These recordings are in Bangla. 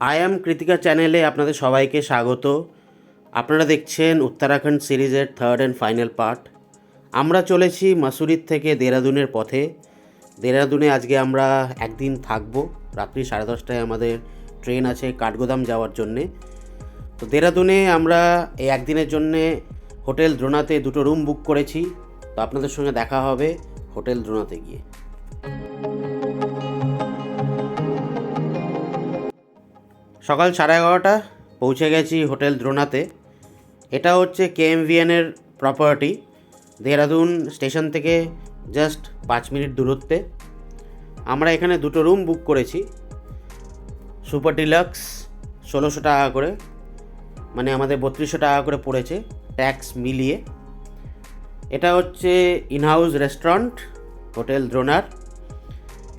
আই অ্যাম কৃতিকা চ্যানেলে আপনাদের সবাইকে স্বাগত। আপনারা দেখছেন উত্তরাখণ্ড সিরিজের থার্ড অ্যান্ড ফাইনাল পার্ট। আমরা চলেছি মাসুরির থেকে দেরাদুনের পথে। দেরাদুনে আজকে আমরা একদিন থাকবো। রাত্রি 10:30টায় আমাদের ট্রেন আছে কাঠগোদাম যাওয়ার জন্যে। তো দেরাদুনে আমরা এই একদিনের জন্যে হোটেল দ্রোণাতে 2টো রুম বুক করেছি। তো আপনাদের সঙ্গে দেখা হবে হোটেল দ্রোণাতে গিয়ে। সকাল 11:30 পৌঁছে গেছি হোটেল দ্রোণাতে। এটা হচ্ছে কেএমভিএনের প্রপার্টি। দেহরাদুন স্টেশন থেকে জাস্ট 5 মিনিট দূরত্বে। আমরা এখানে 2টো রুম বুক করেছি। সুপার ডিলাক্স 1600 টাকা করে, মানে আমাদের 3200 টাকা করে পড়েছে ট্যাক্স মিলিয়ে। এটা হচ্ছে ইনহাউস রেস্টুরেন্ট হোটেল দ্রোণার।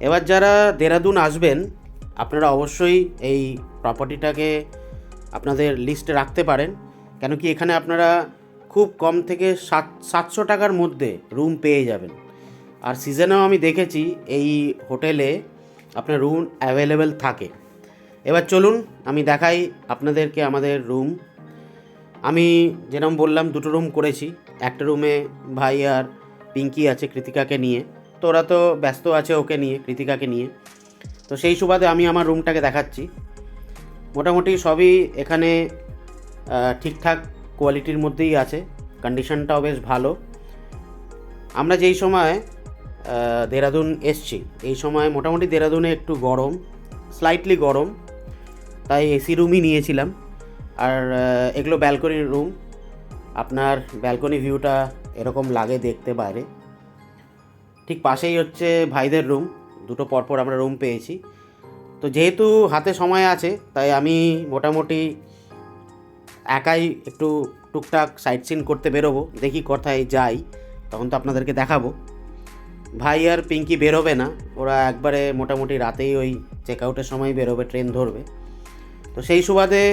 এবার যারা দেহরাদুন আসবেন আপনারা অবশ্যই এই প্রপার্টিটাকে আপনাদের লিস্টে রাখতে পারেন, কেন কি এখানে আপনারা খুব কম থেকে 700 টাকার মধ্যে রুম পেয়ে যাবেন। আর সিজনেও আমি দেখেছি এই হোটেলে আপনার রুম অ্যাভেলেবেল থাকে। এবার চলুন আমি দেখাই আপনাদেরকে আমাদের রুম। আমি যেরকম বললাম 2টো রুম করেছি। একটা রুমে ভাই আর পিঙ্কি আছে কৃতিকাকে নিয়ে, তো ওরা তো ব্যস্ত আছে ওকে নিয়ে, কৃতিকাকে নিয়ে। তো সেই সুবাদে আমি আমার রুমটাকে দেখাচ্ছি। মোটামুটি সবই এখানে ঠিকঠাক কোয়ালিটির মধ্যেই আছে, কন্ডিশনটাও বেশ ভালো। আমরা যেই সময় দেহরাদুন এসছি এই সময় মোটামুটি দেহরাদুনে একটু গরম, স্লাইটলি গরম, তাই এসি রুমই নিয়েছিলাম। আর এগুলো ব্যালকনির রুম। আপনার ব্যালকনি ভিউটা এরকম লাগে দেখতে বাইরে। ঠিক পাশেই হচ্ছে ভাইদের রুম। 2টো পরপর আমরা রুম পেয়েছি। তো যেহেতু হাতে সময় আছে তাই আমি মোটামুটি একাই একটু টুকটাক সাইট সিন করতে বেরোবো। দেখি কোথায় যাই, তখন তো আপনাদেরকে দেখাবো। ভাই আর পিঙ্কি বেরোবে না, ওরা একবারে মোটামুটি রাতেই ওই চেক আউটের সময় বেরোবে, ট্রেন ধরবে। তো সেই সুবাদে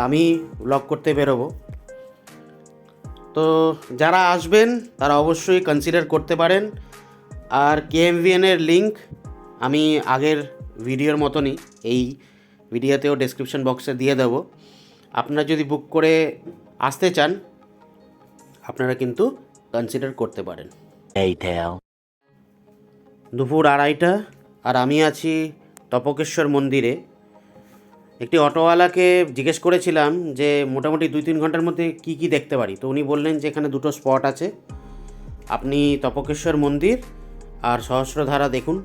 আমি ব্লগ করতে বেরোবো। তো যারা আসবেন তারা অবশ্যই কনসিডার করতে পারেন। আর কেএমভিএনের লিঙ্ক আমি আগের ভিডিওর মতনই এই ভিডিওতেও ডেসক্রিপশন বক্সে দিয়ে দেবো। আপনারা যদি বুক করে আসতে চান আপনারা কিন্তু কনসিডার করতে পারেন। দুপুর 2:30 আর আমি আছি তপকেশ্বর মন্দিরে। একটি অটোওয়ালাকে জিজ্ঞেস করেছিলাম যে মোটামুটি 2-3 ঘন্টার মধ্যে কি কি দেখতে পারি। তো উনি বললেন যে এখানে 2টো স্পট আছে, আপনি তপকেশ্বর মন্দির আর সহস্রধারা দেখুন।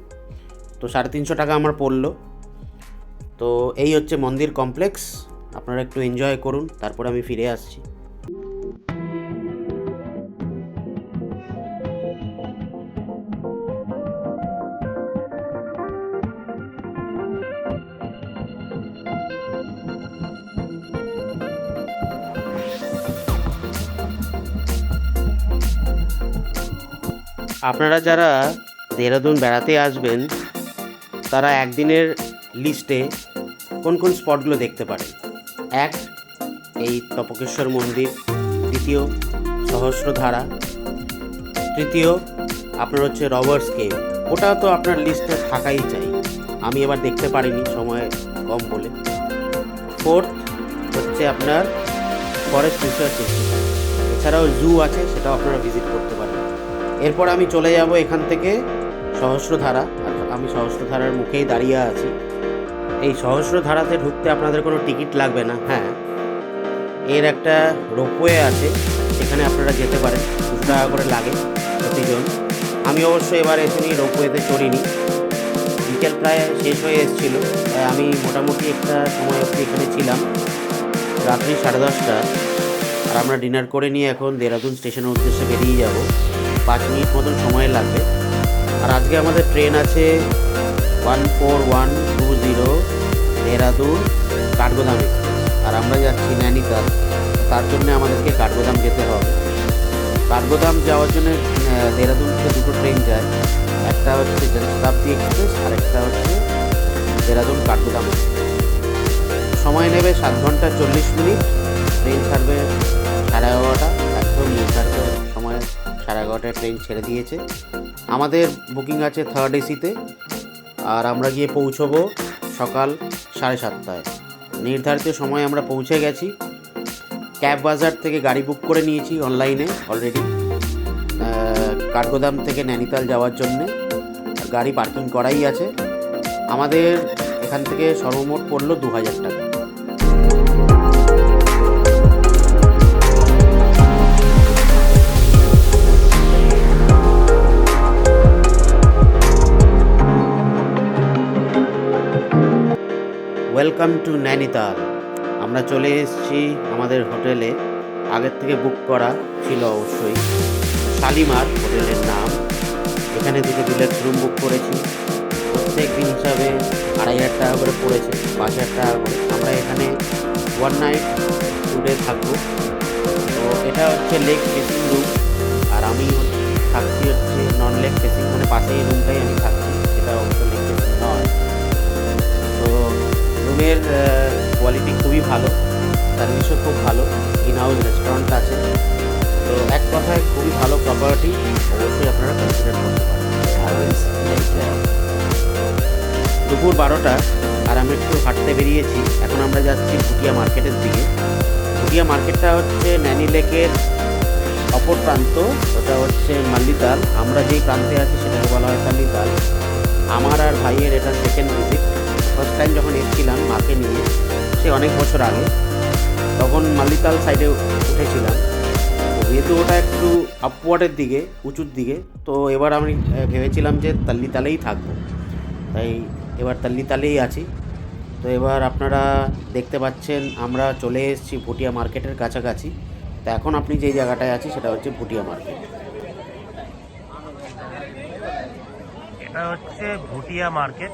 তো 350 টাকা আমার পড়লো। তো এই হচ্ছে মন্দির কমপ্লেক্স, আপনারা একটু এনজয় করুন, তারপর আমি ফিরে আসছি। আপনারা যারা দেহরাদুন বেড়াতে আসবেন তারা একদিনের লিস্টে কোন কোন স্পটগুলো দেখতে পারেন: 1, এই তপকেশ্বর মন্দির; 2, সহস্রধারা; 3, আপনার হচ্ছে রবার্স কেভ। ওটা তো আপনার লিস্টে থাকাই চাই, আমি এবার দেখতে পারিনি সময় কম বলে। 4 হচ্ছে আপনার ফরেস্ট রিসার্চ ইনস্টিটিউট। এছাড়াও জু আছে, সেটাও আপনারা ভিজিট করতে পারেন। এরপর আমি চলে যাব এখান থেকে সহস্রধারা। আর আমি সহস্রধারার মুখেই দাঁড়িয়ে আছি। এই সহস্রধারাতে ঢুকতে আপনাদের কোনো টিকিট লাগবে না। হ্যাঁ, এর একটা রোপওয়ে আছে, সেখানে আপনারা যেতে পারেন। 200 টাকা করে লাগে প্রতিজন। আমি অবশ্য এবার এসে রোপওয়েতে চড়িনি, বিকেল প্রায় শেষ হয়ে এসেছিলো, তাই আমি মোটামুটি একটা সময় অবধি এখানে ছিলাম, রাত্রি 10:30। আর আমরা ডিনার করে নিয়ে এখন দেহরাদুন স্টেশনের উদ্দেশ্যে বেরিয়ে যাব। 5 মিনিট মতন সময় লাগবে। আর আজকে আমাদের ট্রেন আছে 14120 দেহরাদুন কাঠগোদাম এক্সপ্রেস। আর আমরা যাচ্ছি নৈনিতাল, তার জন্য আমাদেরকে কাঠগোদাম যেতে হবে। কাঠগোদাম যাওয়ার জন্য দেহরাদুন থেকে 2টো ট্রেন যায়, একটা হচ্ছে জনশতাব্দী এক্সপ্রেস আর একটা হচ্ছে দেহরাদুন কাঠগোদাম এক্সপ্রেস। সময় নেবে 7 ঘন্টা 40 মিনিট। ট্রেন ছাড়বে 11:30, একদম নির্ধারিত সময় 11:30টায় ট্রেন ছেড়ে দিয়েছে। আমাদের বুকিং আছে 3rd এসিতে। আর আমরা গিয়ে পৌঁছবো সকাল 7:30। নির্ধারিত সময়ে আমরা পৌঁছে গেছি। ক্যাব বাজার থেকে গাড়ি বুক করে নিয়েছি অনলাইনে অলরেডি, কাঠগোদাম থেকে নৈনিতাল যাওয়ার জন্যে। গাড়ি পার্কিং করাই আছে। আমাদের এখান থেকে সর্বমোট পড়লো 2000 টাকা। Welcome to Nainital. আমরা চলে এসেছি আমাদের হোটেলে। আগের থেকে বুক করা ছিল অবশ্যই, শালিমার হোটেলের নাম। এখানে দুটো ডিলাক্স রুম বুক করেছি। প্রত্যেক দিন হিসাবে 2500 টাকা করে পড়েছে, 5000 টাকা করে। আমরা এখানে 1 নাইট 2 ডে থাকবো। তো এটা হচ্ছে লেক ফেসিং রুম, আর আমি থাকছি হচ্ছে নন লেক ফেসিং, মানে পাশেই রুমটাই আমি থাকছি, সেটা অবশ্য লেক ফেসিং নয়। তো রুমের কোয়ালিটি খুবই ভালো, সার্ভিসও খুব ভালো, ইন হাউস রেস্টুরেন্ট আছে। তো এক কথায় খুবই ভালো প্রপার্টি, অবশ্যই আপনারা কনসিডার করতে পারেন। দুপুর 12টা, আর আমি একটু হাঁটতে বেরিয়েছি। এখন আমরা যাচ্ছি ভুটিয়া মার্কেটের দিকে। ভুটিয়া মার্কেটটা হচ্ছে নৈনি লেকের অপর প্রান্ত, ওটা হচ্ছে মাল্লিতাল। আমরা যেই প্রান্তে আছি সেটাকে বলা হয় তাল্লিতাল। আমার আর ভাইয়ের এটা সেকেন্ড ভিজিট। ফার্স্ট টাইম যখন এসেছিলাম মাকে নিয়ে, সে অনেক বছর আগে, তখন মাল্লিতাল সাইডে উঠেছিলাম। যেহেতু ওটা একটু আপওয়ার্ডের দিকে, উঁচুর দিকে, তো এবার আমি ভেবেছিলাম যে তাল্লিতালেই থাকবো, তাই এবার তাল্লিতালেই আছি। তো এবার আপনারা দেখতে পাচ্ছেন আমরা চলে এসেছি ভুটিয়া মার্কেটের কাছাকাছি। তো এখন আপনি যেই জায়গাটায় আছি সেটা হচ্ছে ভুটিয়া মার্কেট। এটা হচ্ছে ভুটিয়া মার্কেট।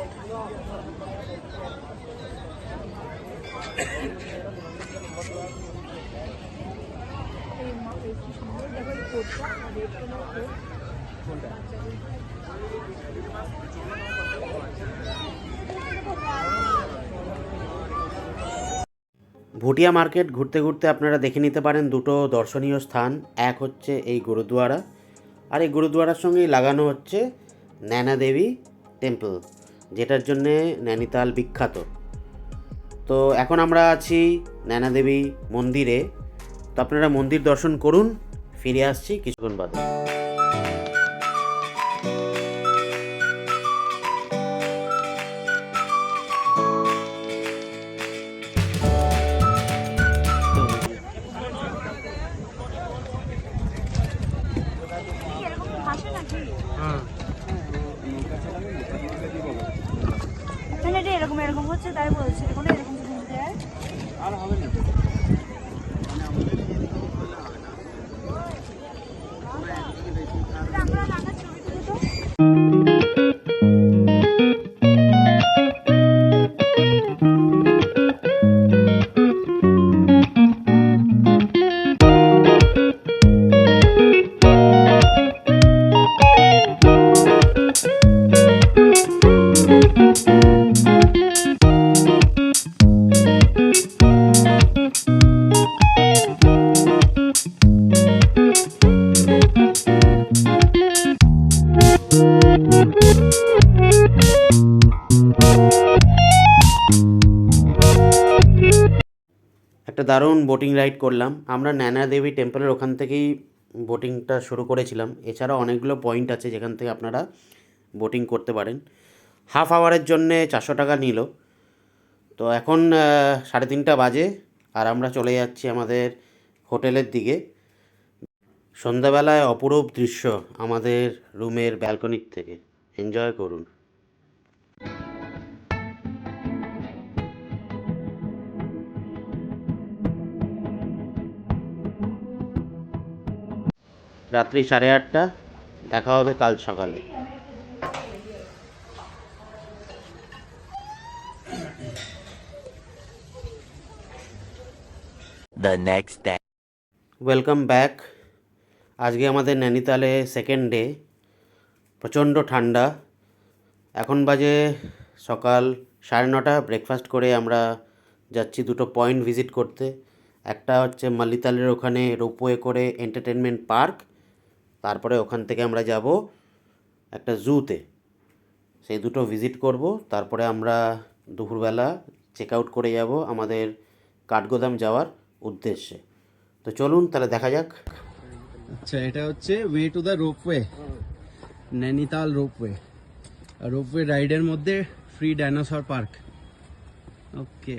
ভুটিয়া মার্কেট ঘুরতে ঘুরতে আপনারা দেখে নিতে পারেন দুটো দর্শনীয় স্থান। এক হচ্ছে এই গুরুদুয়ারা, আর এই গুরুদুয়ারার সঙ্গেই লাগানো হচ্ছে নয়না দেবী টেম্পল, যেটার জন্যে নৈনিতাল বিখ্যাত। তো এখন আমরা আছি নয়না দেবী মন্দিরে। তো আপনারা মন্দির দর্শন করুন, ফিরে আসছি কিছুক্ষণ বাদে। এরকম এরকম হচ্ছে, তাই বলছে কোনো এরকম আর হবে না। একটা দারুণ বোটিং রাইড করলাম আমরা। নয়না দেবী টেম্পলের ওখান থেকেই বোটিংটা শুরু করেছিলাম। এছাড়াও অনেকগুলো পয়েন্ট আছে যেখান থেকে আপনারা বোটিং করতে পারেন। হাফ আওয়ারের জন্যে 400 টাকা নিল। তো এখন 3:30 বাজে, আর আমরা চলে যাচ্ছি আমাদের হোটেলের দিকে। সন্ধ্যাবেলায় অপরূপ দৃশ্য আমাদের রুমের ব্যালকনির থেকে, এনজয় করুন। রাত্রি 8:30। দেখা হবে কাল সকালে। The next day. Welcome back. আজকে আমাদের নৈনিতালে সেকেন্ড ডে। প্রচণ্ড ঠান্ডা। এখন বাজে সকাল 9:30। ব্রেকফাস্ট করে আমরা যাচ্ছি দুটো পয়েন্ট ভিজিট করতে। একটা হচ্ছে মাল্লিতালের ওখানে রোপওয়ে করে এন্টারটেনমেন্ট পার্ক, তারপরে ওখান থেকে আমরা যাব একটা জুতে, সেই দুটো ভিজিট করব। তারপরে আমরা দুপুরবেলা চেক আউট করে যাব আমাদের কাঠগোদাম যাওয়ার উদ্দেশ্যে। তো চলুন তাহলে দেখা যাক। আচ্ছা, এটা হচ্ছে way to the ropeway, Nainital ropeway. Ropeway রাইডের মধ্যে ফ্রি ডাইনোসর পার্ক। ওকে,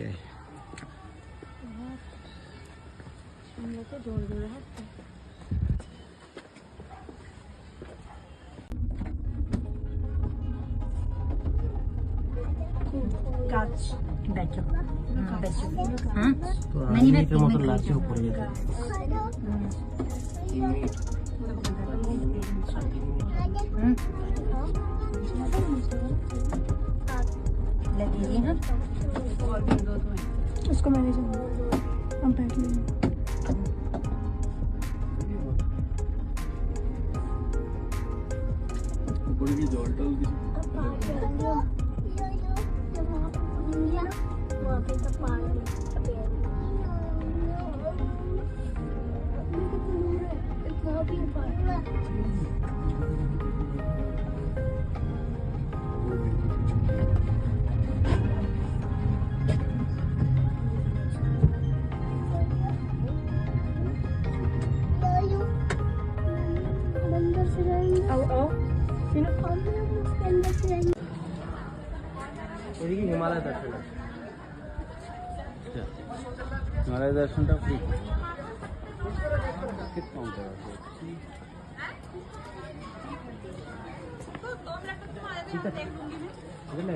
আমরা তো জোরে জোরে হাঁটছি। গাছ बैठो बैठो রাজনীতির মতো লাগছে উপরে যেতে। लगेगी ना उसको मैंने जाना हम बैठ लेंगे। উপরে কি জল টল কিছু? এদিকে হিমালয় দর্শন আছে। হিমালয় দর্শনটা ফ্রি। টিকিট কাউন্টার আছে। ঠিক আছে, বুঝলে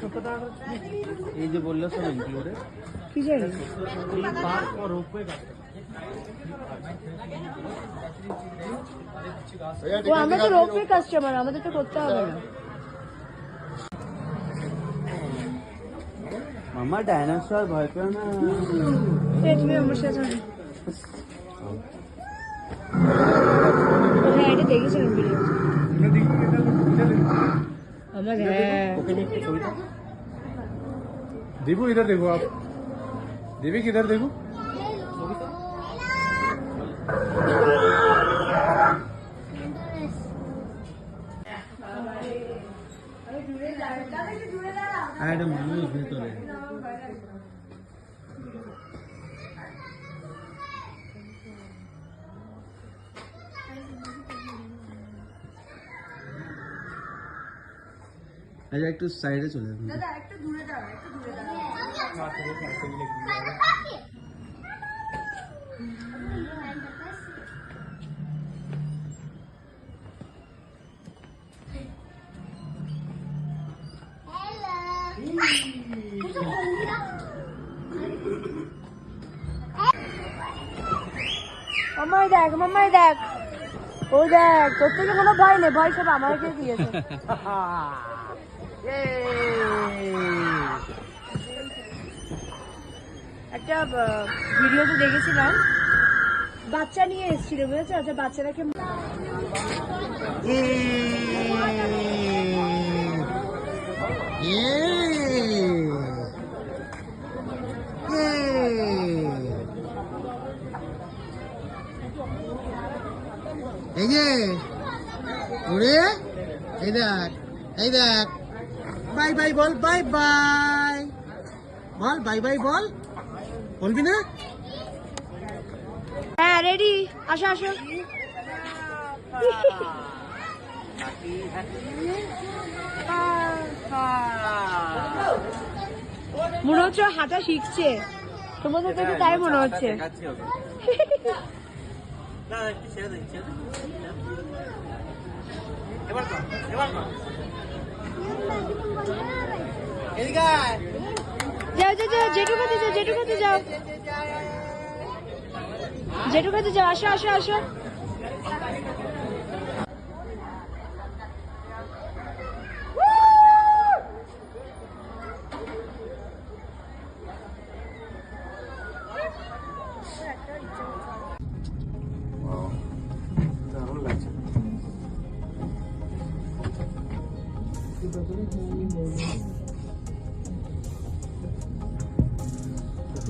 70 টাকা। এই যে বললো সব ইনক্লুডেড। কি জানি পার্ক और रोपवे का ও আমরা তো রোপওয়ে কাস্টমার, আমাদের তো করতে হবে না। মামা ডাইনোসর ভয় পেও না। তুমি আমার সাথে হ্যাঁ এটা দেখেছিলাম ভিডিও আমার। হ্যাঁ दीपू इधर देखो आप, दीपिक इधर देखो। একটা মানুষ ভেতরে। আচ্ছা, একটু সাইডে চলে যাবেন। মামাই দেখ, মামাই দেখ, ও দেখ, তোর থেকে কোনো ভয় নেই, ভয় সব আমাকে দিয়েছে। একটা ভিডিওতে দেখেছিলাম, বাচ্চা নিয়ে এসেছিল বুঝেছো, আচ্ছা বাচ্চাটাকে এই যে ওরে, এই দেখ, এই দেখ, বাই বাই বল, বাই বাই বল, বাই বাই বল, বলবি না? হ্যাঁ রেডি, আসো আসো। মনে হচ্ছে ও হাঁটা শিখছে, তোমাদের কাছে তাই মনে হচ্ছে। যাও যাও যাও, জেঠুকাতে যাও, জেঠুকাতে যাও, জেঠুকাতে যাও, আসো আসো আসো।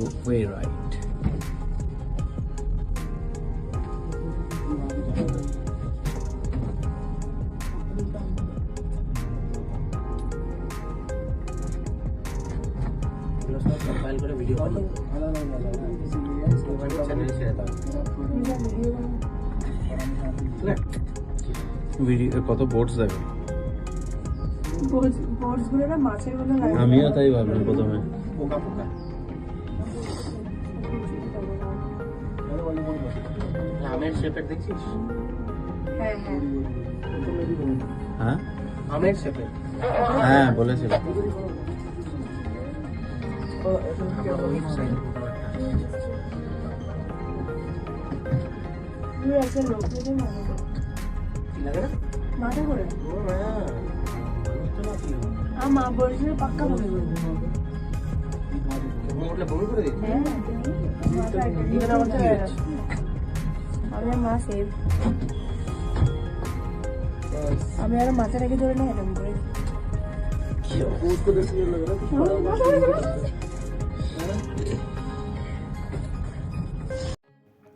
Ropeway ride. এগুলো সব কম্পাইল করে ভিডিও বানিয়ে চ্যানেলে ছেড়ে দাও। ভিডিও কত বোর্ডস দেখো, বোর্ডস গুলো না মাছের গুলো লাগে। আমিও তাই ভাবলাম প্রথমে। পোকা পোকা আমের শেপের দেখছিস? হ্যাঁ হ্যাঁ হ্যাঁ আমের শেপের হ্যাঁ বলেছিল। তুই একটা লোক দেখে মাথা করে মা বলছিল পাক্কা বলে আমি মা সেভ আমি আর মাথা রেখে ধরে না এরকম করে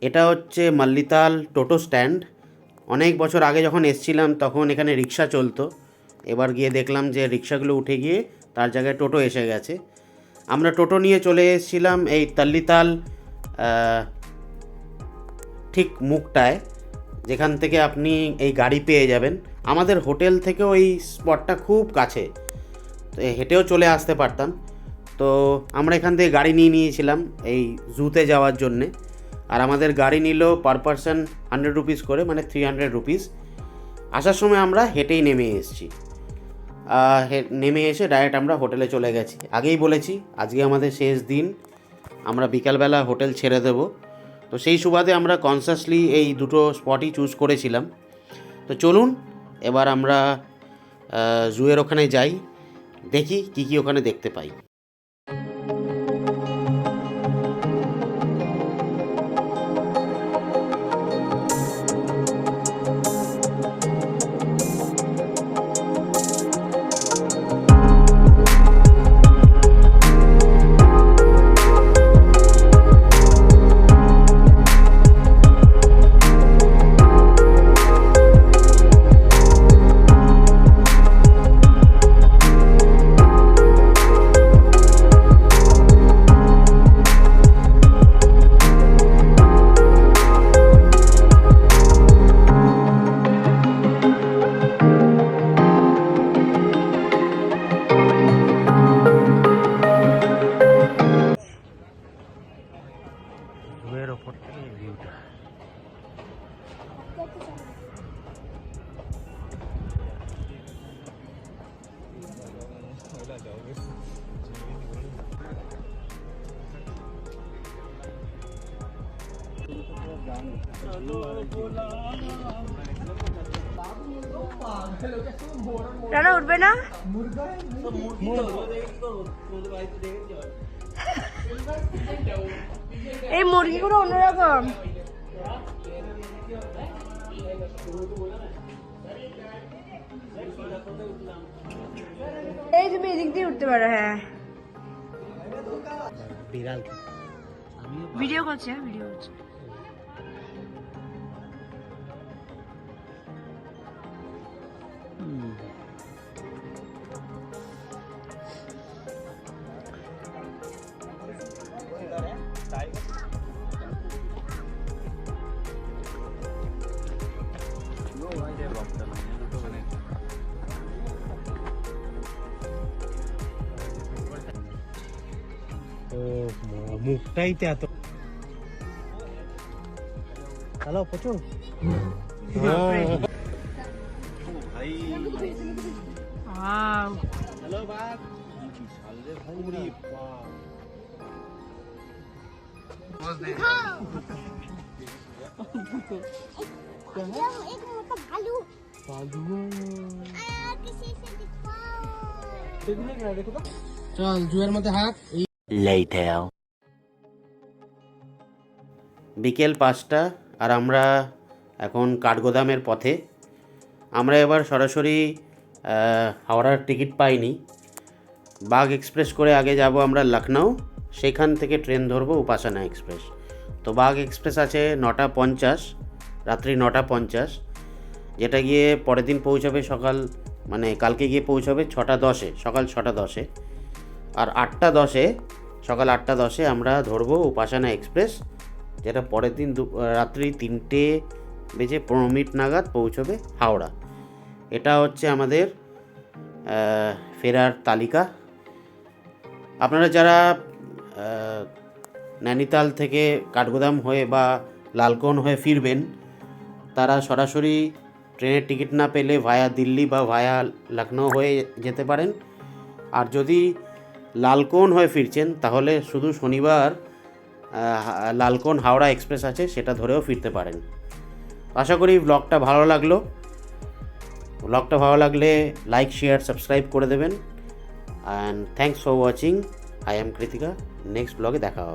এটা হচ্ছে মাল্লিতাল টোটো স্ট্যান্ড। অনেক বছর আগে যখন এসছিলাম তখন এখানে রিক্সা চলতো, এবার গিয়ে দেখলাম যে রিক্সাগুলো উঠে গিয়ে তার জায়গায় টোটো এসে গেছে। আমরা টোটো নিয়ে চলে এসেছিলাম এই তাল্লিতাল ঠিক মুখটায়, যেখান থেকে আপনি এই গাড়ি পেয়ে যাবেন। আমাদের হোটেল থেকেও এই স্পটটা খুব কাছে, তো হেঁটেও চলে আসতে পারতাম। তো আমরা এখান থেকে গাড়ি নিয়ে নিয়েছিলাম এই জুতে যাওয়ার জন্যে, আর আমাদের গাড়ি নিল পার পারসন 100 রুপিস করে, মানে 300 রুপিস। আসার সময় আমরা হেঁটেই নেমে এসেছি, নেমে এসে ডাইরেক্ট আমরা হোটেলে চলে গেছি। আগেই বলেছি আজকে আমাদের শেষ দিন, আমরা বিকালবেলা হোটেল ছেড়ে দেব। তো সেই সুবাদে আমরা কনসাসলি এই দুটো স্পটই চুজ করেছিলাম। তো চলুন এবার আমরা জুয়ের ওখানে যাই, দেখি কি কি ওখানে দেখতে পাই। জুয়ের ওপর থেকে ভিউটা রানা উঠবে না? এই মুরগিগুলো অন্যরকম। এই তুমি এদিক দিয়ে উঠতে পারো। হ্যাঁ বিড়াল ভিডিও করছে, হ্যাঁ ভিডিও করছে। মুখটাই তো এত হ্যালো প্রচুর হ্যালো বাঘ एक मोटा भालू किसी से दिखाओ। চল জুয়ের মধ্যে হাত। বিকেল 5টা আর আমরা এখন কাঠগোদামের পথে। আমরা এবার সরাসরি হাওড়ার টিকিট পাইনি, বাঘ এক্সপ্রেস করে আগে যাব আমরা লখনউ, সেখান থেকে ট্রেন ধরবো উপাসনা এক্সপ্রেস। তো বাঘ এক্সপ্রেস আছে 9:50, রাত্রি 9:50, যেটা গিয়ে পরের দিন পৌঁছাবে সকাল, মানে কালকে গিয়ে পৌঁছাবে 6:10, সকাল 6:10। আর 8:10 সকাল 8:10 আমরা ধরবো উপাসনা এক্সপ্রেস, যেটা পরের দিন রাত্রি 3:15 নাগাদ পৌঁছবে হাওড়া। এটা হচ্ছে আমাদের ফেরার তালিকা। আপনারা যারা নৈনিতাল থেকে কাঠগোদাম হয়ে বা লালকোন হয়ে ফিরবেন, তারা সরাসরি ট্রেনের টিকিট না পেলে ভায়া দিল্লি বা ভায়া লখনৌ হয়ে যেতে পারেন। আর যদি লালকোন হয়ে ফিরছেন তাহলে শুধু শনিবার লালকোন হাওড়া এক্সপ্রেস আছে, সেটা ধরেও ফিরতে পারেন। আশা করি ব্লগটা ভালো লাগলো। ব্লগটা ভালো লাগলে লাইক, শেয়ার, সাবস্ক্রাইব করে দেবেন। And thanks for watching. I am Krittika. Next ব্লগে দেখা হবে।